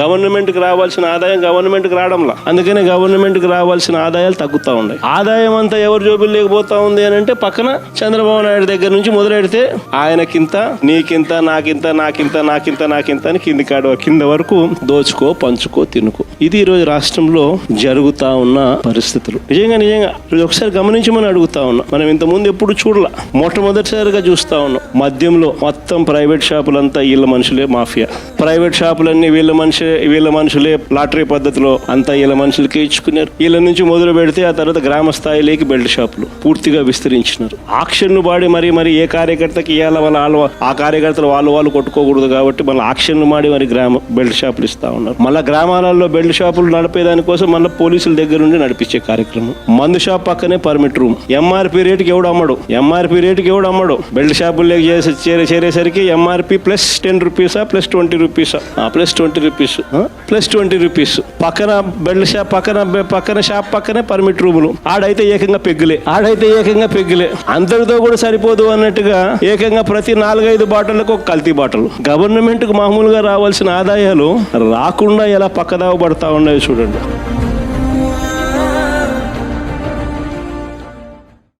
గవర్నమెంట్కి రావాల్సిన ఆదాయం గవర్నమెంట్కి రావడంలా. అందుకనే గవర్నమెంట్కి రావాల్సిన ఆదాయాలు తగ్గుతూ ఉన్నాయి. ఆదాయం అంతా ఎవరు జోబులు లేకపోతా ఉంది అని అంటే పక్కన చంద్రబాబు నాయుడు దగ్గర నుంచి మొదలెడితే ఆయనకింత, నీకింత, నాకింత, నాకింత, నాకింత, నాకింత అని కింద వరకు దోచుకో, పంచుకో, తినుకో. ఇది ఈరోజు రాష్ట్రంలో జరుగుతా ఉన్న పరిస్థితులు. నిజంగా ఈరోజు ఒకసారి గమనించమని అడుగుతా ఉన్నా. మనం ఇంతకుముందు ఎప్పుడు చూడలా, మొట్టమొదటిసారిగా చూస్తా ఉన్నాం. మద్యంలో మొత్తం ప్రైవేట్ షాపులంతా వీళ్ళ మనుషులే మాఫియా. ప్రైవేట్ షాపులన్నీ వీళ్ళ మనుషులే లాటరీ పద్ధతిలో అంతా వీళ్ళ మనుషులకే ఇచ్చుకున్నారు. వీళ్ళ నుంచి మొదలు పెడితే ఆ తర్వాత గ్రామ స్థాయిలోకి బెల్ట్ షాపులు పూర్తిగా విస్తరించినారు. ఆక్షన్లు వాడి మరి ఏ కార్యకర్తకి ఇవ్వాల ఆ కార్యకర్తలు వాళ్ళు కొట్టుకోకూడదు కాబట్టి మళ్ళీ ఆక్షన్లు మాడి మరి బెల్ట్ షాపులు ఇస్తా ఉన్నారు. మళ్ళీ గ్రామాలలో బెల్ట్ షాపులు నడిపేదాని కోసం మళ్ళీ పోలీసుల దగ్గర నుండి నడిపించే కార్యక్రమం. మందు షాప్ పక్కనే పర్మిట్ రూమ్. ఎంఆర్పీ రేటుకి ఎవడు అమ్మడు. బెల్ట్ షాపుల్లోకి చేరేసరికి ఎంఆర్పీ ప్లస్ 10 రూపీసా ప్లస్ 20 రూపీసా ప్లస్ 20 రూపీస్. పక్కన బెల్ట్ షాప్ పక్కన షాప్ పక్కనే పర్మిట్ రూములు. ఆడైతే ఏకంగా పెగ్గులే. అంతటితో కూడా సరిపోదు అన్నట్టుగా ఏకంగా ప్రతి 4-5 బాటలకు ఒక కల్తీ బాటలు. గవర్నమెంట్ కు మామూలుగా రావాల్సిన ఆదాయాలు రాకుండా ఎలా పక్కదావ పడతా ఉన్నాయో చూడండి.